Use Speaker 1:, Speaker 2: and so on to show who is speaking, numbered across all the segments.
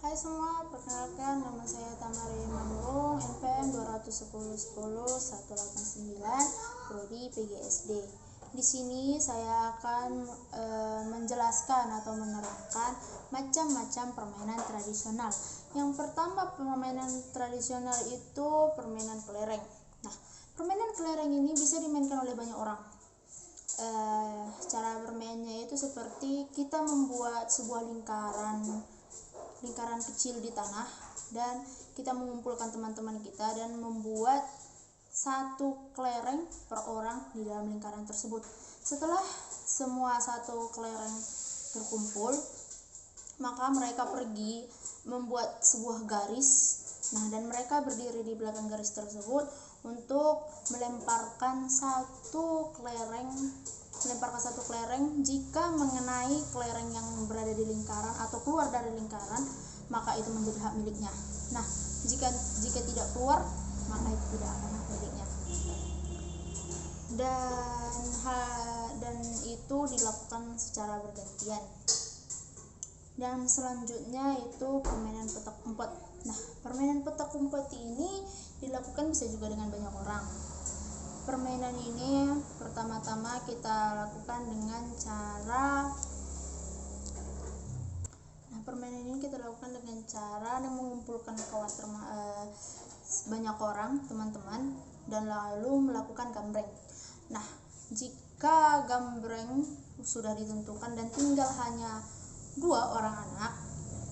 Speaker 1: Hai semua, perkenalkan nama saya Tamari Manurung, NPM 21010-189, Prodi PGSD. Di sini saya akan menjelaskan atau menerangkan macam-macam permainan tradisional. Yang pertama, permainan tradisional itu permainan kelereng. Nah, permainan kelereng ini bisa dimainkan oleh banyak orang. Cara bermainnya itu seperti kita membuat sebuah lingkaran kecil di tanah, dan kita mengumpulkan teman-teman kita dan membuat satu kelereng per orang di dalam lingkaran tersebut. Setelah semua satu kelereng terkumpul, maka mereka pergi membuat sebuah garis. Nah, dan mereka berdiri di belakang garis tersebut untuk melemparkan satu kelereng. Jika mengenai kelereng yang berada di lingkaran atau keluar dari lingkaran, maka itu menjadi hak miliknya. Nah, jika tidak keluar, maka itu tidak akan hak miliknya. Dan itu dilakukan secara bergantian. Dan selanjutnya itu permainan petak umpet. Nah, permainan petak umpet ini dilakukan bisa juga dengan banyak orang. Permainan ini pertama-tama kita lakukan dengan cara mengumpulkan banyak orang, teman-teman, dan lalu melakukan gambreng. Nah, jika gambreng sudah ditentukan dan tinggal hanya 2 orang anak,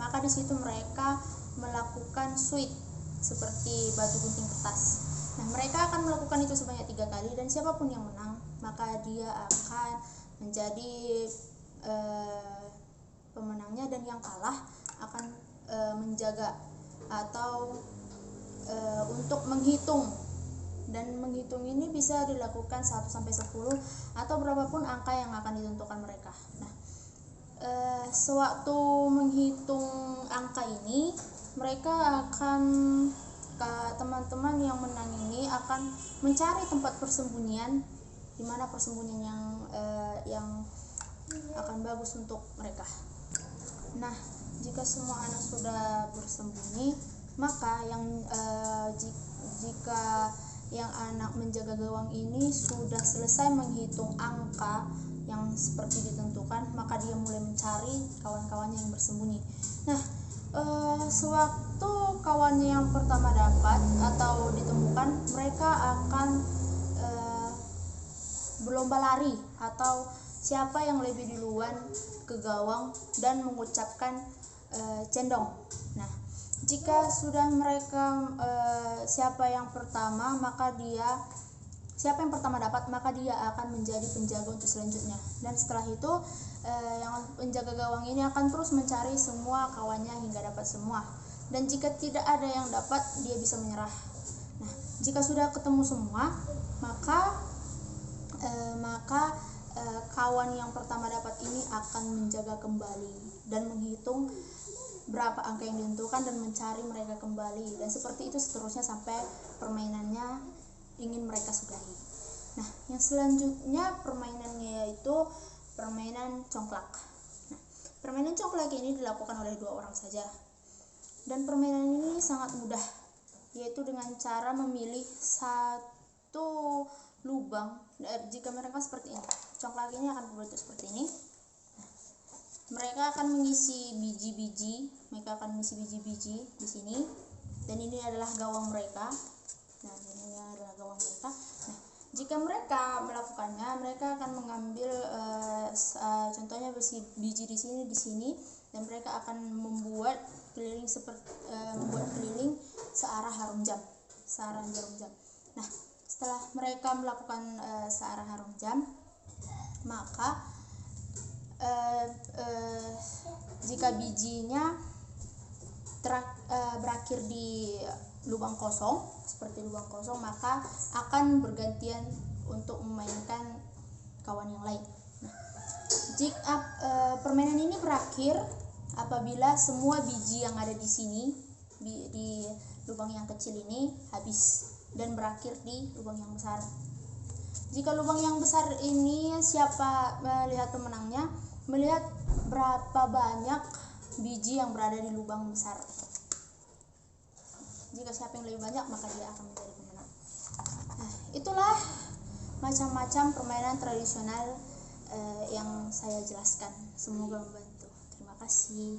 Speaker 1: maka di situ mereka melakukan suit seperti batu gunting kertas. Nah, mereka akan melakukan itu sebanyak 3 kali, dan siapapun yang menang maka dia akan menjadi pemenangnya, dan yang kalah akan menjaga atau untuk menghitung. Dan menghitung ini bisa dilakukan 1-10 atau berapapun angka yang akan ditentukan mereka. Nah, sewaktu menghitung angka ini, teman-teman yang menang ini akan mencari tempat persembunyian, di mana persembunyian yang akan bagus untuk mereka. Nah, jika semua anak sudah bersembunyi, maka jika yang anak menjaga gawang ini sudah selesai menghitung angka yang seperti ditentukan, maka dia mulai mencari kawan-kawannya yang bersembunyi. Nah, sewaktu kawannya yang pertama dapat atau ditemukan, mereka akan berlomba lari, atau siapa yang lebih duluan ke gawang dan mengucapkan cendong. Nah, jika sudah mereka siapa yang pertama dapat, maka dia akan menjadi penjaga untuk selanjutnya. Dan setelah itu yang penjaga gawang ini akan terus mencari semua kawannya hingga dapat semua. Dan jika tidak ada yang dapat, dia bisa menyerah. Nah, jika sudah ketemu semua, maka kawan yang pertama dapat ini akan menjaga kembali dan menghitung berapa angka yang ditentukan dan mencari mereka kembali, dan seperti itu seterusnya sampai permainannya ingin mereka sudahi. Nah, yang selanjutnya permainannya yaitu permainan congklak. Nah, permainan congklak ini dilakukan oleh 2 orang saja, dan permainan ini sangat mudah, yaitu dengan cara memilih satu lubang. Jika mereka seperti ini, congklak ini akan berbentuk seperti ini. Mereka akan mengisi biji-biji di sini, dan ini adalah gawang mereka. Nah, jika mereka melakukannya, mereka akan mengambil contohnya biji di sini, dan mereka akan membuat keliling searah jarum jam. Nah, setelah mereka melakukan searah jarum jam, maka jika bijinya berakhir di lubang kosong, maka akan bergantian untuk memainkan kawan yang lain. Nah, jika permainan ini berakhir apabila semua biji yang ada di sini di lubang yang kecil ini habis dan berakhir di lubang yang besar. Jika lubang yang besar ini, siapa melihat pemenangnya melihat berapa banyak biji yang berada di lubang besar. Jika siapa yang lebih banyak, maka dia akan menjadi pemenang. Nah, itulah macam-macam permainan tradisional yang saya jelaskan. Semoga membantu. Terima kasih.